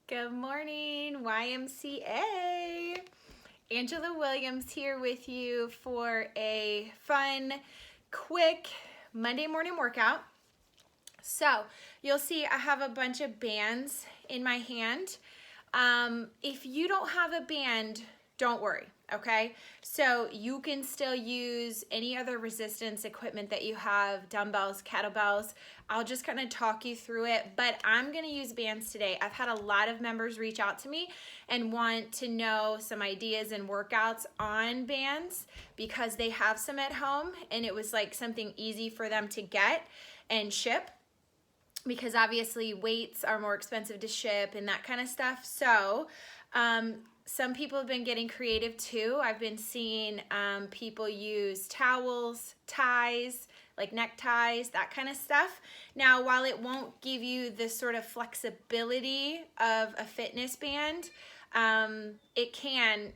Good morning, YMCA. Angela Williams here with you for a fun, quick Monday morning workout. So you'll see I have a bunch of bands in my hand. If you don't have a band, don't worry, okay? So you can still use any other resistance equipment that you have, dumbbells, kettlebells. I'll just kind of talk you through it, but I'm gonna use bands today. I've had a lot of members reach out to me and want to know some ideas and workouts on bands because they have some at home and it was like something easy for them to get and ship, because obviously weights are more expensive to ship and that kind of stuff. So some people have been getting creative too. I've been seeing people use towels, ties, like neckties, that kind of stuff. Now, while it won't give you the sort of flexibility of a fitness band, it can,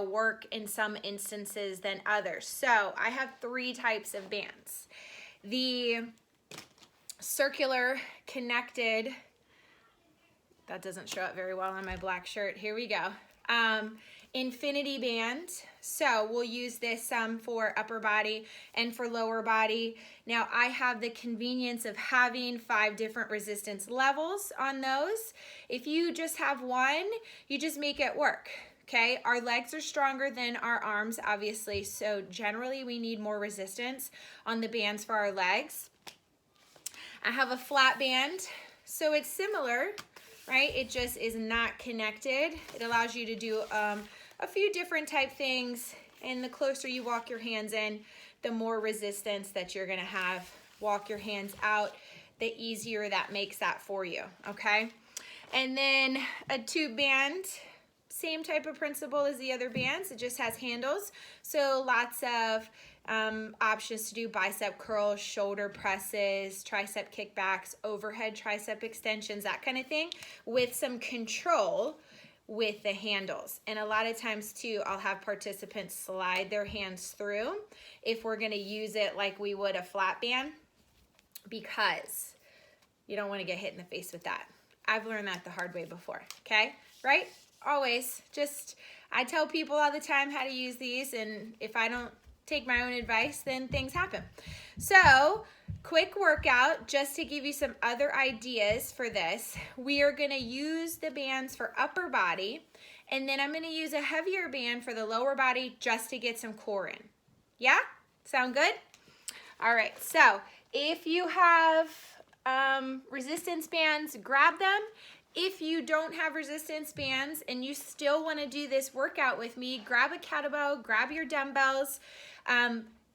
work in some instances than others. So I have 3 types of bands. The circular connected, that doesn't show up very well on my black shirt. Here we go. Infinity band. So we'll use this for upper body and for lower body. Now I have the convenience of having 5 different resistance levels on those. If you just have one, you just make it work. Okay, our legs are stronger than our arms, obviously. So generally we need more resistance on the bands for our legs. I have a flat band, so it's similar, right? It just is not connected. It allows you to do a few different type things, and the closer you walk your hands in, the more resistance that you're gonna have. Walk your hands out, the easier that makes that for you, okay? And then a tube band, same type of principle as the other bands. It just has handles, so lots of options to do bicep curls, shoulder presses, tricep kickbacks, overhead tricep extensions, that kind of thing, with some control with the handles. And a lot of times too, I'll have participants slide their hands through if we're gonna use it like we would a flat band, because you don't wanna get hit in the face with that. I've learned that the hard way before, okay? Right? Always. I tell people all the time how to use these, and if I don't take my own advice, then things happen. So, quick workout, just to give you some other ideas for this. We are gonna use the bands for upper body, and then I'm gonna use a heavier band for the lower body just to get some core in. Yeah? Sound good? All right, so if you have resistance bands, grab them. If you don't have resistance bands and you still want to do this workout with me, grab a kettlebell, grab your dumbbells.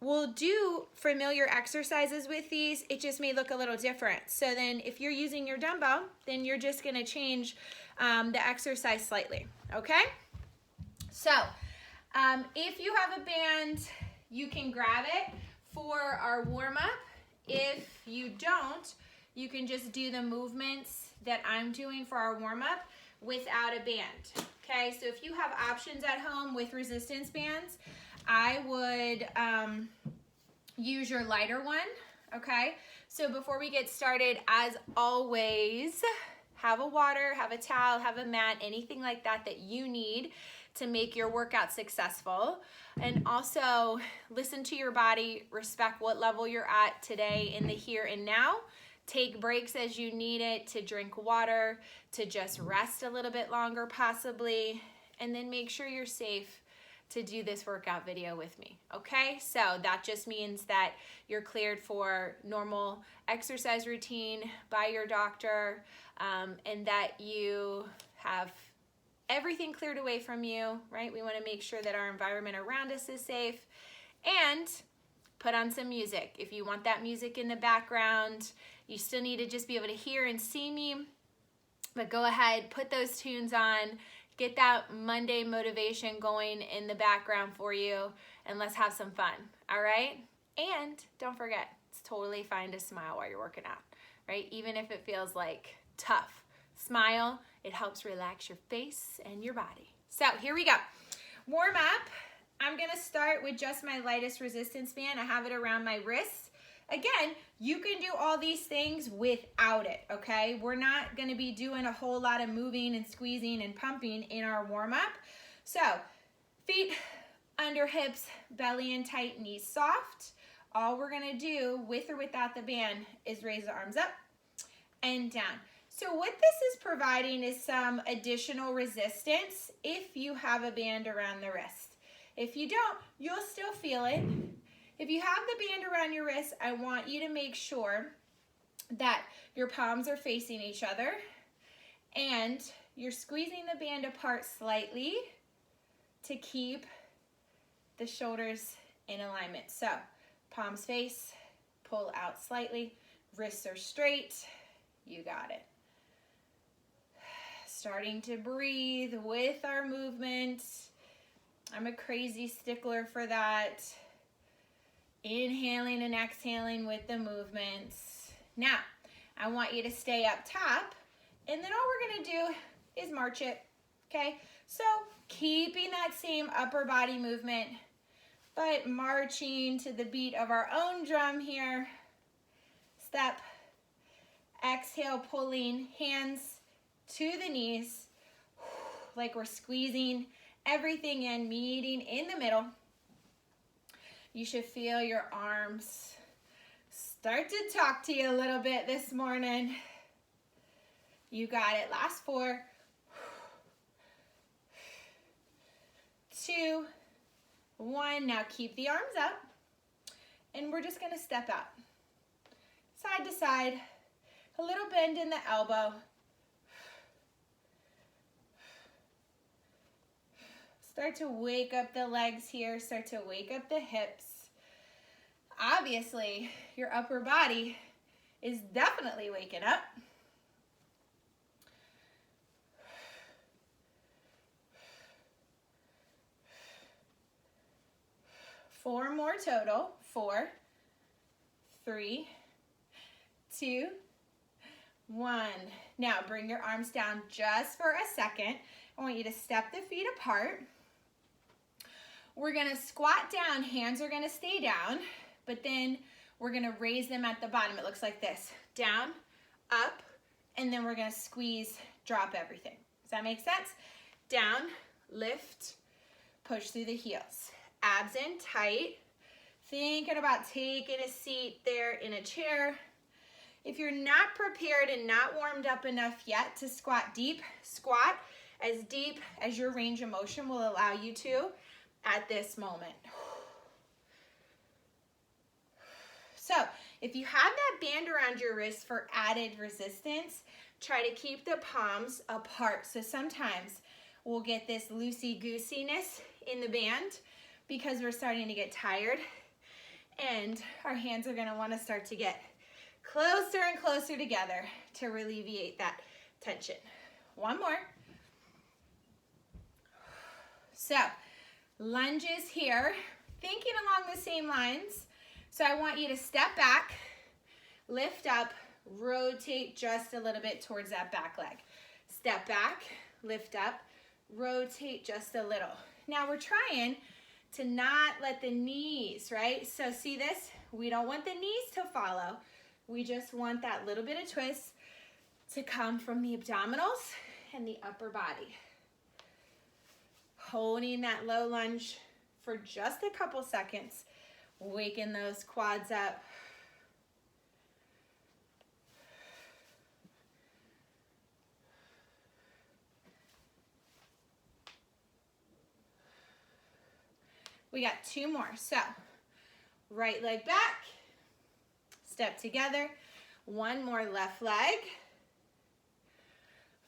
We'll do familiar exercises with these. It just may look a little different. So then if you're using your dumbbell, then you're just going to change the exercise slightly, okay? So if you have a band, you can grab it for our warm-up. If you don't, you can just do the movements that I'm doing for our warm-up without a band, okay? So if you have options at home with resistance bands, I would use your lighter one, okay? So before we get started, as always, have a water, have a towel, have a mat, anything like that that you need to make your workout successful. And also listen to your body, respect what level you're at today in the here and now. Take breaks as you need it, to drink water, to just rest a little bit longer possibly, and then make sure you're safe to do this workout video with me, okay? So that just means that you're cleared for normal exercise routine by your doctor, and that you have everything cleared away from you, right? We wanna make sure that our environment around us is safe, and put on some music. If you want that music in the background, you still need to just be able to hear and see me, but go ahead, put those tunes on, get that Monday motivation going in the background for you, and let's have some fun, all right? And don't forget, it's totally fine to smile while you're working out, right? Even if it feels like tough. Smile, it helps relax your face and your body. So here we go. Warm up. I'm gonna start with just my lightest resistance band. I have it around my wrists. again, you can do all these things without it, okay? We're not gonna be doing a whole lot of moving and squeezing and pumping in our warm-up. So, feet under hips, belly in tight, knees soft. All we're gonna do, with or without the band, is raise the arms up and down. So what this is providing is some additional resistance if you have a band around the wrist. If you don't, you'll still feel it. If you have the band around your wrist, I want you to make sure that your palms are facing each other and you're squeezing the band apart slightly to keep the shoulders in alignment. So, palms face, pull out slightly, wrists are straight, you got it. Starting to breathe with our movement. I'm a crazy stickler for that. Inhaling and exhaling with the movements. Now, I want you to stay up top, and then all we're gonna do is march it, okay? So, keeping that same upper body movement, but marching to the beat of our own drum here. Step, exhale, pulling hands to the knees, like we're squeezing everything in, meeting in the middle. You should feel your arms start to talk to you a little bit this morning. You got it. Last 4, 2, 1. Now keep the arms up, and we're just gonna step out. Side to side, a little bend in the elbow. Start to wake up the legs here, start to wake up the hips. Obviously, your upper body is definitely waking up. Four more total. 4, 3, 2, 1. Now bring your arms down just for a second. I want you to step the feet apart. We're gonna squat down, hands are gonna stay down, but then we're gonna raise them at the bottom. It looks like this, down, up, and then we're gonna squeeze, drop everything. Does that make sense? Down, lift, push through the heels. Abs in tight. Thinking about taking a seat there in a chair. If you're not prepared and not warmed up enough yet to squat deep, squat as deep as your range of motion will allow you to at this moment. So if you have that band around your wrist for added resistance, try to keep the palms apart. So sometimes we'll get this loosey-goosiness in the band because we're starting to get tired, and our hands are gonna wanna start to get closer and closer together to alleviate that tension. One more. So, lunges here, thinking along the same lines. So I want you to step back, lift up, rotate just a little bit towards that back leg. Step back, lift up, rotate just a little. Now we're trying to not let the knees, right? So see this? We don't want the knees to follow. We just want that little bit of twist to come from the abdominals and the upper body. Holding that low lunge for just a couple seconds, waking those quads up. We got 2 more. So, right leg back, step together. 1 more left leg.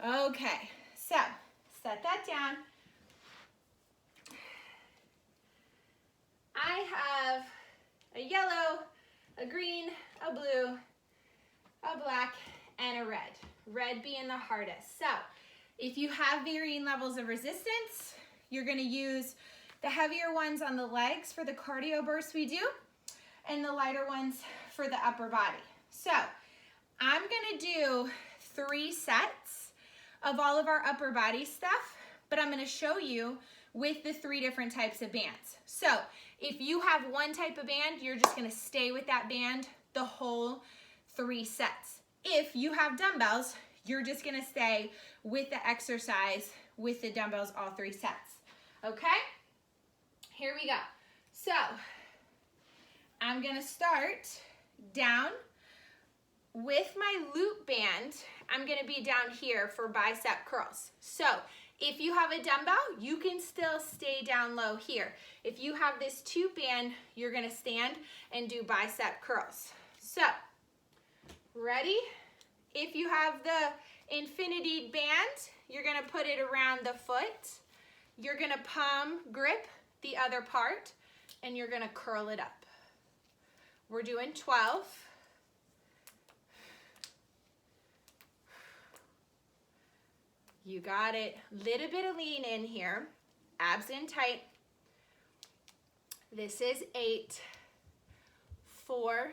Okay, so set that down. I have a yellow, a green, a blue, a black, and a red. Red being the hardest. So, if you have varying levels of resistance, you're gonna use the heavier ones on the legs for the cardio bursts we do, and the lighter ones for the upper body. So I'm gonna do 3 sets of all of our upper body stuff, but I'm gonna show you with the 3 different types of bands. So if you have one type of band, you're just gonna stay with that band the whole 3 sets. If you have dumbbells, you're just gonna stay with the exercise with the dumbbells all 3 sets, okay? Here we go. So, I'm gonna start down with my loop band. I'm gonna be down here for bicep curls. So, if you have a dumbbell, you can still stay down low here. If you have this tube band, you're gonna stand and do bicep curls. So, ready? If you have the infinity band, you're gonna put it around the foot. You're gonna palm grip the other part, and you're gonna curl it up. We're doing 12. You got it. Little bit of lean in here. Abs in tight. This is 8, 4,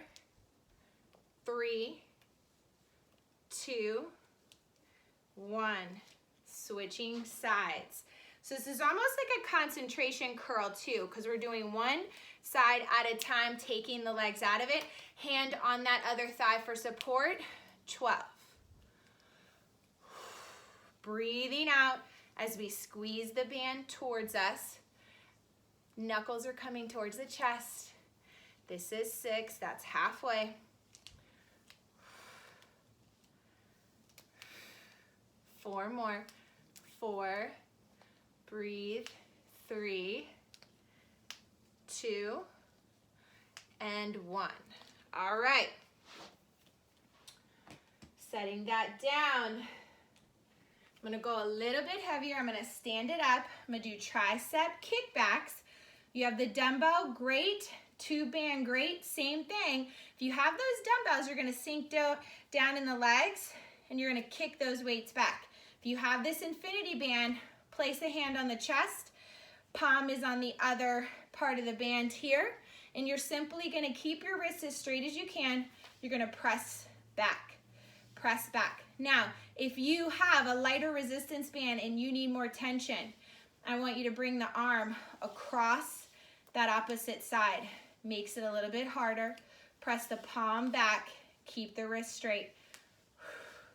3, 2, 1. Switching sides. So this is almost like a concentration curl too, because we're doing one side at a time, taking the legs out of it. Hand on that other thigh for support. 12. Breathing out as we squeeze the band towards us. Knuckles are coming towards the chest. This is 6, that's halfway. 4 more. 4, breathe, 3, 2, and 1. All right. Setting that down. I'm gonna go a little bit heavier. I'm gonna stand it up. I'm gonna do tricep kickbacks. You have the dumbbell, great. Tube band, great. Same thing. If you have those dumbbells, you're gonna sink down in the legs and you're gonna kick those weights back. If you have this infinity band, place a hand on the chest. Palm is on the other part of the band here. And you're simply gonna keep your wrists as straight as you can. You're gonna press back. Press back. Now, if you have a lighter resistance band and you need more tension, I want you to bring the arm across that opposite side. Makes it a little bit harder. Press the palm back. Keep the wrist straight.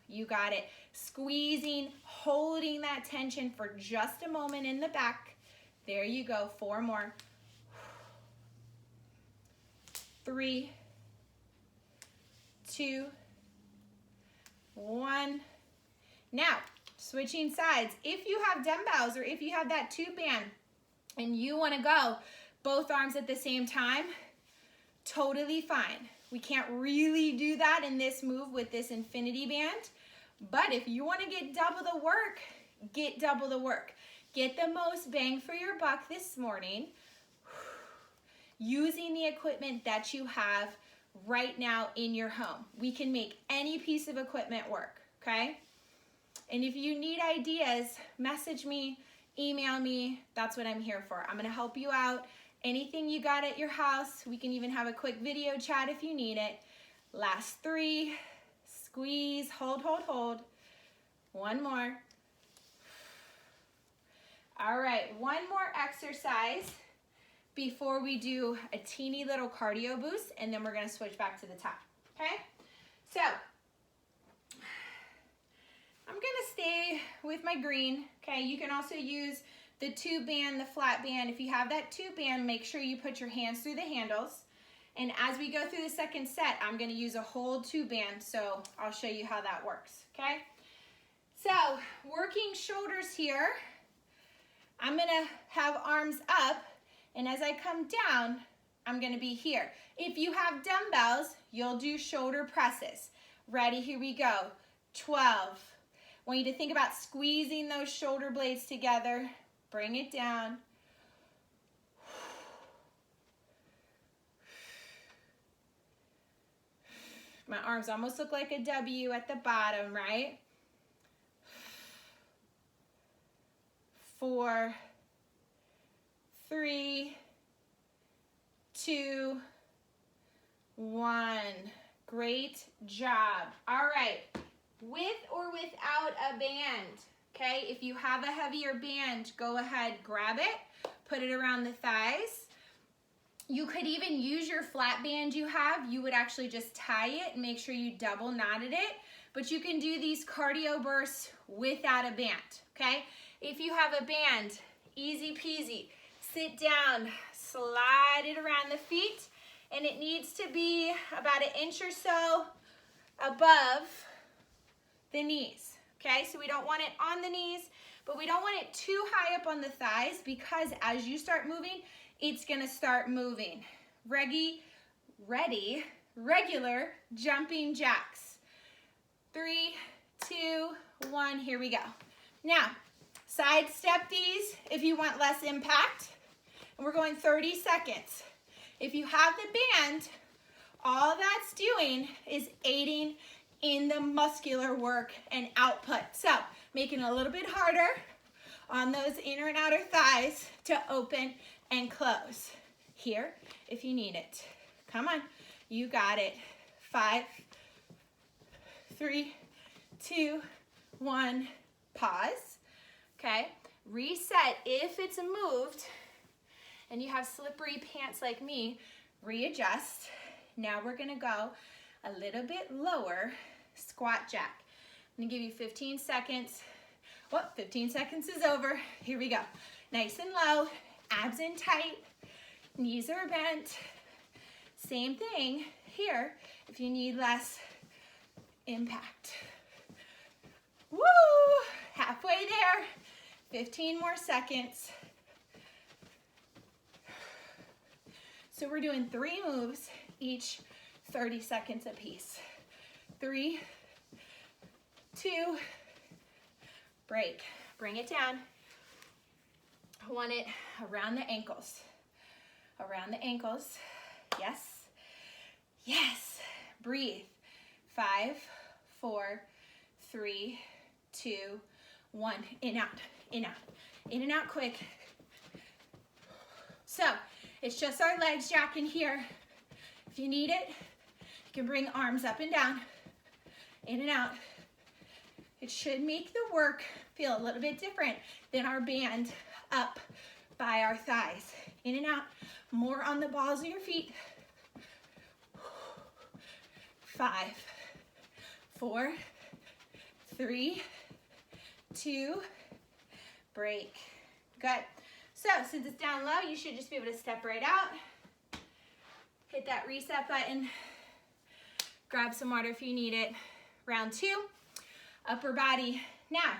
You got it. Squeezing, holding that tension for just a moment in the back. There you go. 4 more. 3, 2, 1. Now, switching sides. If you have dumbbells or if you have that tube band and you want to go both arms at the same time, totally fine. We can't really do that in this move with this infinity band, but if you want to get double the work, get double the work. Get the most bang for your buck this morning using the equipment that you have right now in your home. We can make any piece of equipment work, okay? And if you need ideas, message me, email me. That's what I'm here for. I'm gonna help you out. Anything you got at your house, we can even have a quick video chat if you need it. Last 3, squeeze, hold, hold, hold. 1 more. All right, 1 more exercise before we do a teeny little cardio boost, and then we're gonna switch back to the top, okay? So, I'm gonna stay with my green, okay? You can also use the tube band, the flat band. If you have that tube band, make sure you put your hands through the handles. And as we go through the second set, I'm gonna use a whole tube band, so I'll show you how that works, okay? So, working shoulders here, I'm gonna have arms up, and as I come down, I'm gonna be here. If you have dumbbells, you'll do shoulder presses. Ready, here we go. 12. I want you to think about squeezing those shoulder blades together. Bring it down. My arms almost look like a W at the bottom, right? 4, 3, 2, 1. Great job. All right, with or without a band, okay? If you have a heavier band, go ahead, grab it, put it around the thighs. You could even use your flat band you have. You would actually just tie it and make sure you double knotted it. But you can do these cardio bursts without a band, okay? If you have a band, easy peasy. Sit down, slide it around the feet, and it needs to be about 1 inch or so above the knees, okay? So we don't want it on the knees, but we don't want it too high up on the thighs, because as you start moving, it's gonna start moving. Ready, regular jumping jacks. 3, 2, 1, here we go. Now, side step these if you want less impact, and we're going 30 seconds. If you have the band, all that's doing is aiding in the muscular work and output. So, making it a little bit harder on those inner and outer thighs to open and close. Here, if you need it. Come on, you got it. 5, 3, 2, 1, pause. Okay, reset if it's moved and you have slippery pants like me, readjust. Now we're gonna go a little bit lower, squat jack. I'm gonna give you 15 seconds. Well, 15 seconds is over. Here we go. Nice and low, abs in tight, knees are bent. Same thing here if you need less impact. Woo! Halfway there. 15 more seconds. So we're doing 3 moves, each 30 seconds apiece. 3, 2, break. Bring it down. I want it around the ankles. Around the ankles. Yes. Yes. Breathe. 5, 4, 3, 2, 1. In, out, in, out. In and out quick. So, it's just our legs jacking here. If you need it, you can bring arms up and down, in and out. It should make the work feel a little bit different than our band up by our thighs. In and out, more on the balls of your feet. 5, 4, 3, 2, break. Good. So, since it's down low, you should just be able to step right out. Hit that reset button. Grab some water if you need it. Round 2, upper body. Now,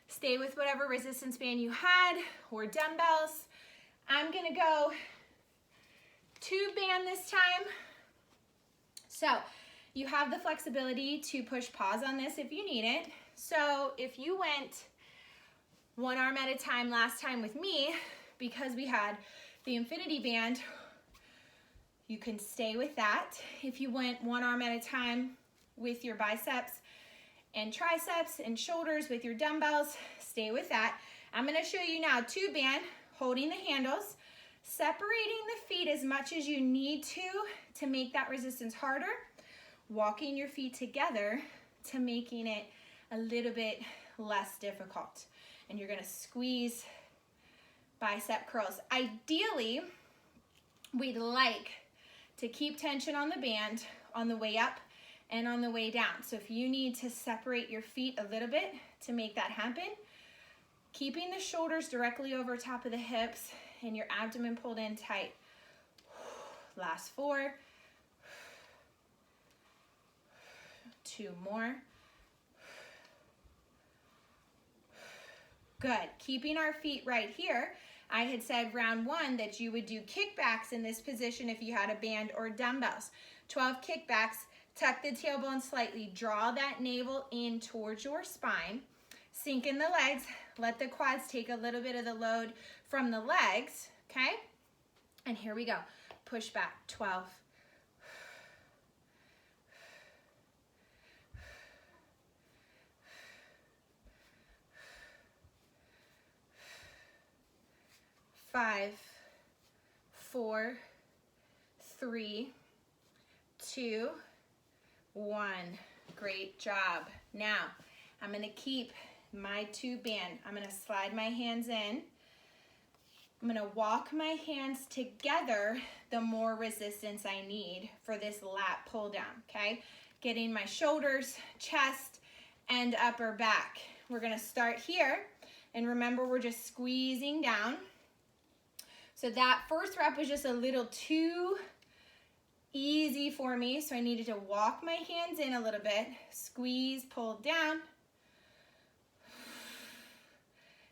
stay with whatever resistance band you had or dumbbells. I'm gonna go 2 band this time. So, you have the flexibility to push pause on this if you need it. So, if you went 1 arm at a time last time with me, because we had the infinity band, you can stay with that. If you went 1 arm at a time with your biceps and triceps and shoulders with your dumbbells, stay with that. I'm gonna show you now 2 band, holding the handles, separating the feet as much as you need to make that resistance harder, walking your feet together to making it a little bit less difficult. And you're gonna squeeze bicep curls. Ideally, we'd like to keep tension on the band on the way up and on the way down. So if you need to separate your feet a little bit to make that happen, keeping the shoulders directly over top of the hips and your abdomen pulled in tight. Last 4. 2 more. Good. Keeping our feet right here. I had said round 1 that you would do kickbacks in this position if you had a band or dumbbells. 12 kickbacks. Tuck the tailbone slightly. Draw that navel in towards your spine. Sink in the legs. Let the quads take a little bit of the load from the legs. Okay? And here we go. Push back. 12. 5, 4, 3, 2, 1. Great job. Now, I'm going to keep my 2 band. I'm going to slide my hands in. I'm gonna walk my hands together the more resistance I need for this lat pull down, okay? Getting my shoulders, chest, and upper back. We're gonna start here, and remember we're just squeezing down. So that first rep was just a little too easy for me, so I needed to walk my hands in a little bit, squeeze, pull down.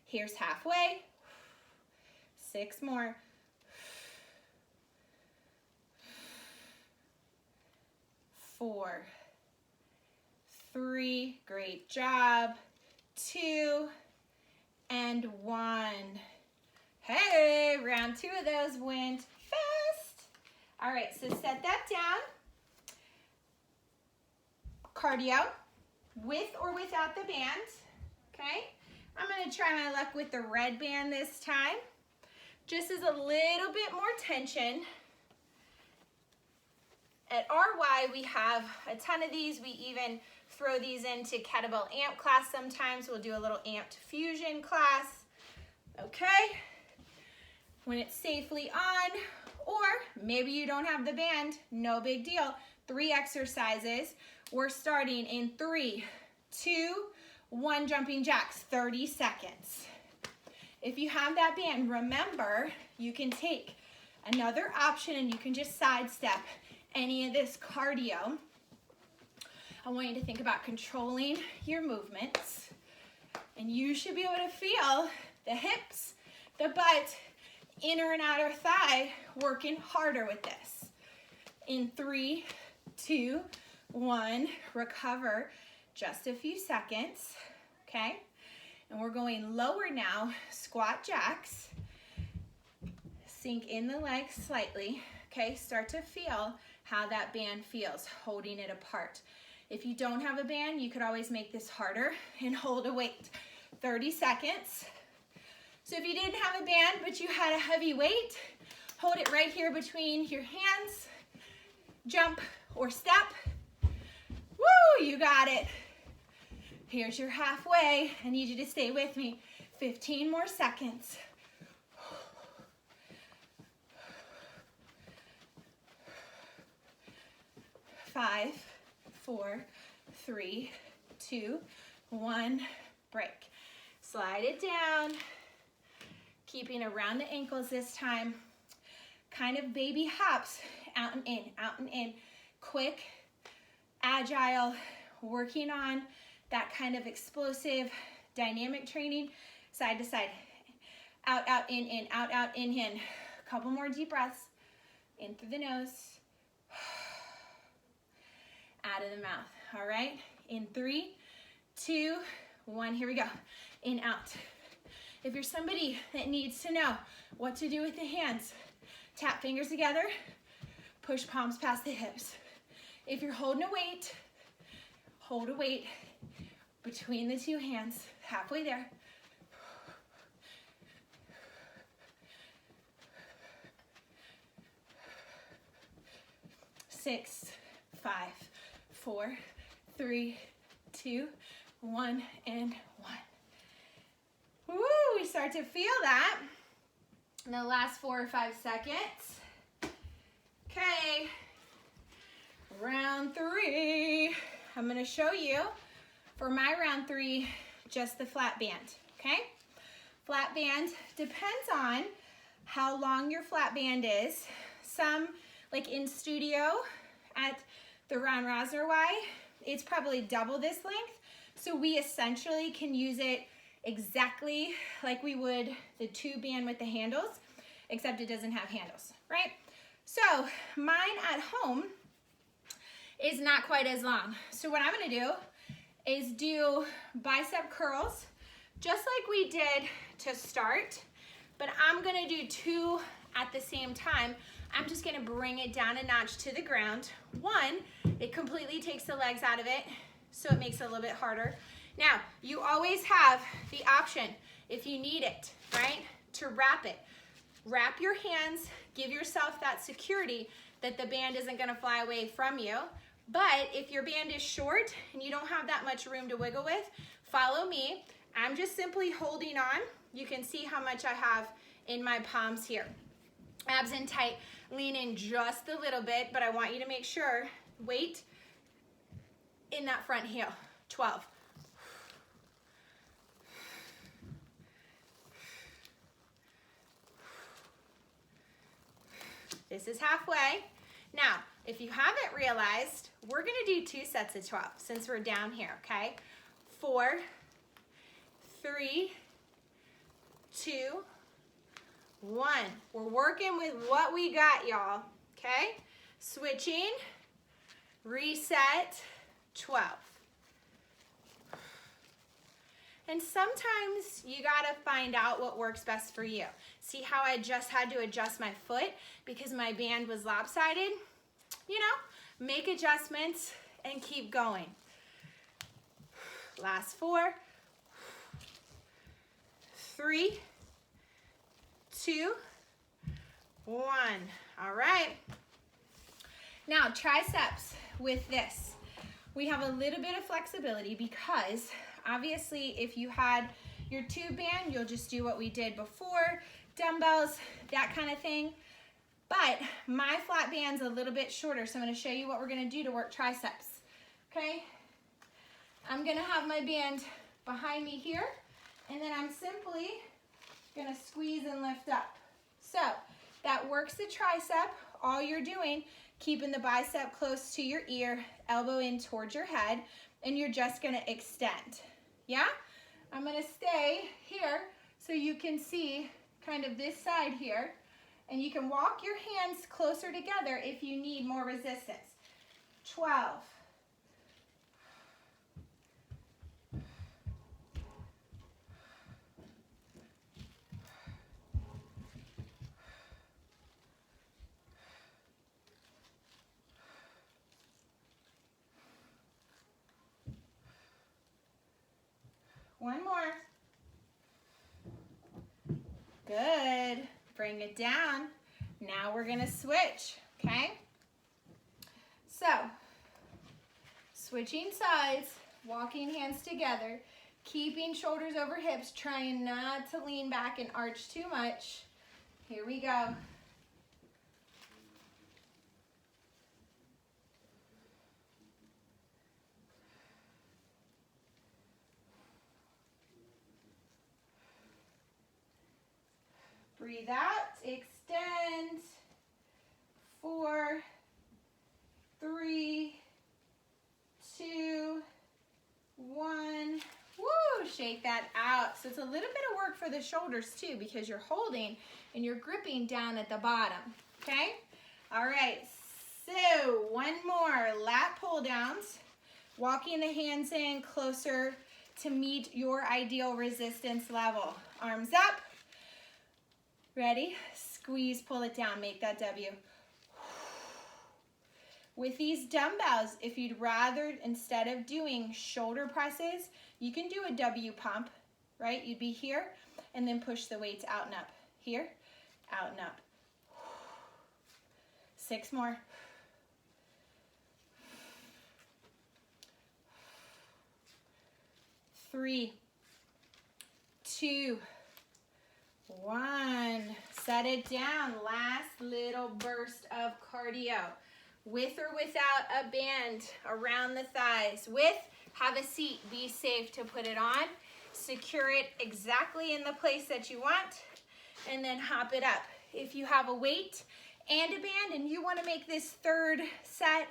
Here's halfway. 6 more. 4, 3, great job. 2, and 1. Hey, round 2 of those went fast. All right, so set that down. Cardio, with or without the band, okay? I'm gonna try my luck with the red band this time. Just as a little bit more tension. At RY, we have a ton of these. We even throw these into kettlebell amp class sometimes. We'll do a little amped fusion class, okay? When it's safely on, or maybe you don't have the band, no big deal. 3 exercises. We're starting in 3, 2, 1 jumping jacks, 30 seconds. If you have that band, remember, you can take another option and you can just sidestep any of this cardio. I want you to think about controlling your movements, and you should be able to feel the hips, the butt, inner and outer thigh working harder with this. In 3, 2, 1, recover just a few seconds, okay? And we're going lower now, squat jacks. Sink in the legs slightly, okay? Start to feel how that band feels, holding it apart. If you don't have a band, you could always make this harder and hold a weight. 30 seconds. So if you didn't have a band, but you had a heavy weight, hold it right here between your hands. Jump or step. Woo, you got it. Here's your halfway. I need you to stay with me. 15 more seconds. 5, 4, 3, 2, 1, break. Slide it down, keeping around the ankles this time. Kind of baby hops, out and in, out and in. Quick, agile, working on that kind of explosive dynamic training, side to side. Out, out, in, out, out, in. A couple more deep breaths. In through the nose. Out of the mouth. All right? In 3, 2, 1. Here we go. In, out. If you're somebody that needs to know what to do with the hands, tap fingers together, push palms past the hips. If you're holding a weight, hold a weight between the 2 hands, halfway there. Six, 5, 4, 3, 2, 1, and 1. Woo, we start to feel that in the last 4 or 5 seconds. Okay, round 3. I'm gonna show you for my round 3, just the flat band, okay? Flat band depends on how long your flat band is. Some, like in studio at the Ron Rosner Y, it's probably double this length. So we essentially can use it exactly like we would the 2 band with the handles, except it doesn't have handles, right? So mine at home is not quite as long. So what I'm gonna do is do bicep curls, just like we did to start, but I'm gonna do 2 at the same time. I'm just gonna bring it down a notch to the ground. 1, it completely takes the legs out of it, so it makes it a little bit harder. Now, you always have the option, if you need it, right, to wrap it. Wrap your hands, give yourself that security that the band isn't gonna fly away from you. But if your band is short and you don't have that much room to wiggle with, follow me. I'm just simply holding on. You can see how much I have in my palms here. Abs in tight, lean in just a little bit, but I want you to make sure, weight in that front heel. 12. This is halfway. Now, if you haven't realized, we're gonna do 2 sets of 12 since we're down here, okay? 4, 3, 2, 1. We're working with what we got, y'all, okay? Switching, reset, 12. And sometimes you gotta find out what works best for you. See how I just had to adjust my foot because my band was lopsided? You know, make adjustments and keep going. Last 4, 3, 2, 1. All right. Now triceps with this. We have a little bit of flexibility because obviously if you had your tube band, you'll just do what we did before, dumbbells, that kind of thing. But my flat band's a little bit shorter, so I'm gonna show you what we're gonna do to work triceps, okay? I'm gonna have my band behind me here, and then I'm simply gonna squeeze and lift up. So that works the tricep. All you're doing, keeping the bicep close to your ear, elbow in towards your head, and you're just gonna extend, yeah? I'm gonna stay here so you can see kind of this side here, and you can walk your hands closer together if you need more resistance. 12. One more. Good. Bring it down. Now we're gonna switch, okay? So, switching sides, walking hands together, keeping shoulders over hips, trying not to lean back and arch too much. Here we go. Breathe out, extend. 4, 3, 2, 1. Woo, shake that out. So it's a little bit of work for the shoulders too because you're holding and you're gripping down at the bottom, okay? All right, so one more, lat pull downs. Walking the hands in closer to meet your ideal resistance level. Arms up. Ready? Squeeze, pull it down, make that W. With these dumbbells, if you'd rather, instead of doing shoulder presses, you can do a W pump, right? You'd be here, and then push the weights out and up. Here, out and up. 6 more. 3, 2, 1. Set it down. Last little burst of cardio. With or without a band around the thighs. With, have a seat. Be safe to put it on. Secure it exactly in the place that you want. And then hop it up. If you have a weight and a band and you want to make this third set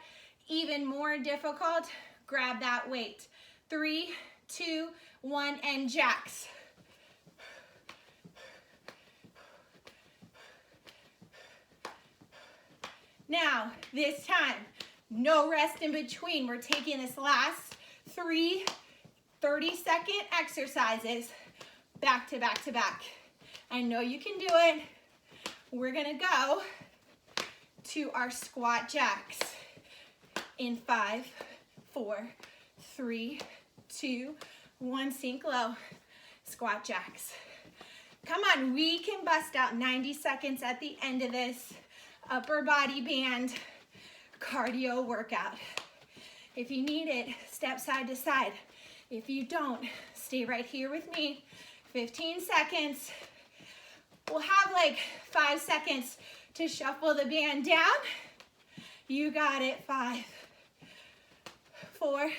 even more difficult, grab that weight. 3, 2, 1, and jacks. Now, this time, no rest in between. We're taking this last 3 30-second exercises back to back to back. I know you can do it. We're gonna go to our squat jacks in 5, 4, 3, 2, 1, sink low, squat jacks. Come on, we can bust out 90 seconds at the end of this upper body band cardio workout. If you need it, step side to side. If you don't, stay right here with me. 15 seconds. We'll have like 5 seconds to shuffle the band down. You got it. 5, 4,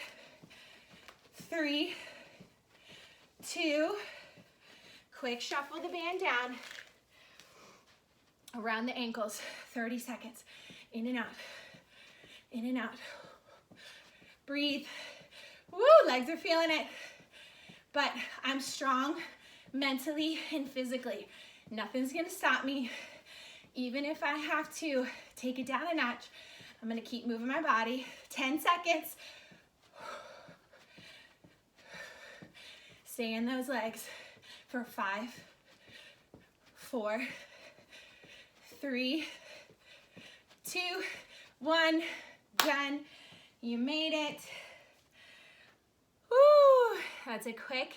3, 2. Quick shuffle the band down. Around the ankles. 30 seconds. In and out. In and out. Breathe. Woo, legs are feeling it. But I'm strong mentally and physically. Nothing's gonna stop me. Even if I have to take it down a notch, I'm gonna keep moving my body. 10 seconds. Stay in those legs for 5, 4, 3, 2, 1. Done. You made it. Woo! That's a quick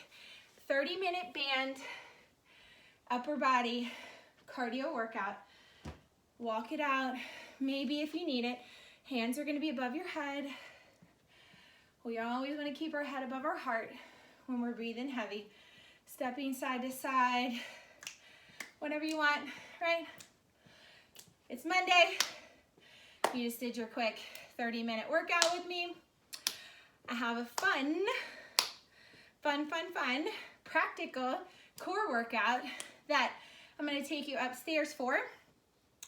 30-minute band upper body cardio workout. Walk it out. Maybe if you need it, hands are going to be above your head. We always want to keep our head above our heart when we're breathing heavy. Stepping side to side, whatever you want, right? It's Monday. You just did your quick 30-minute workout with me. I have a fun, practical core workout that I'm going to take you upstairs for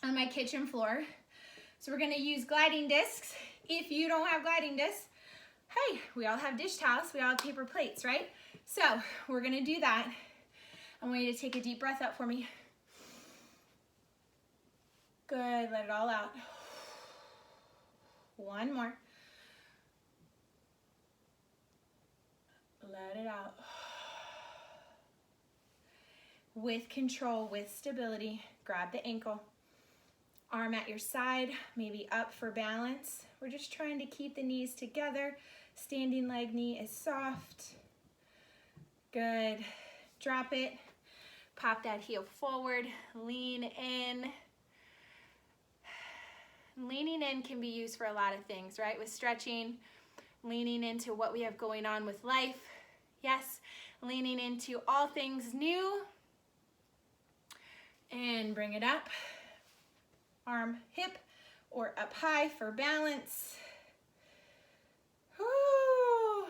on my kitchen floor. So we're going to use gliding discs. If you don't have gliding discs, hey, we all have dish towels, we all have paper plates, right? So we're going to do that. I want you to take a deep breath out for me. Good, let it all out. One more. Let it out. With control, with stability, grab the ankle. Arm at your side, maybe up for balance. We're just trying to keep the knees together. Standing leg knee is soft. Good. Drop it. Pop that heel forward. Lean in. Leaning in can be used for a lot of things, right? With stretching, leaning into what we have going on with life. Yes, leaning into all things new. And bring it up. Arm, hip, or up high for balance. Woo.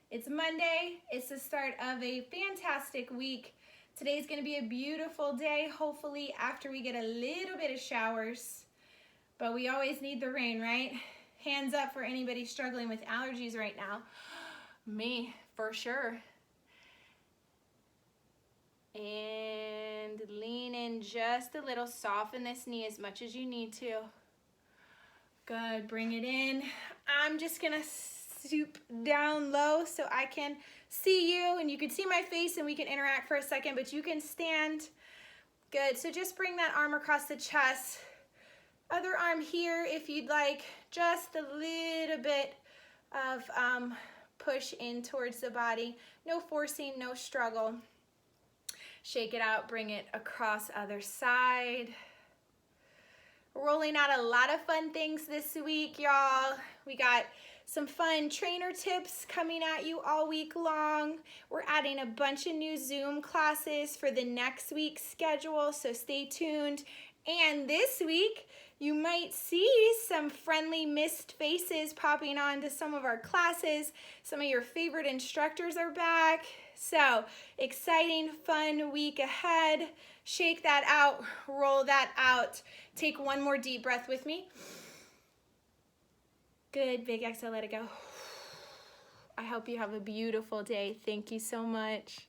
It's Monday. It's the start of a fantastic week. Today's going to be a beautiful day, hopefully after we get a little bit of showers. But we always need the rain, right? Hands up for anybody struggling with allergies right now. Me, for sure. And lean in just a little. Soften this knee as much as you need to. Good, bring it in. I'm just gonna stoop down low so I can see you and you can see my face and we can interact for a second, but you can stand. Good, so just bring that arm across the chest. Other arm here if you'd like, just a little bit of push in towards the body. No forcing, no struggle. Shake it out, bring it across other side. Rolling out a lot of fun things this week, y'all. We got some fun trainer tips coming at you all week long. We're adding a bunch of new Zoom classes for the next week's schedule, so stay tuned. And this week, you might see some friendly missed faces popping onto some of our classes. Some of your favorite instructors are back. So, exciting, fun week ahead. Shake that out, roll that out. Take one more deep breath with me. Good, big exhale, let it go. I hope you have a beautiful day. Thank you so much.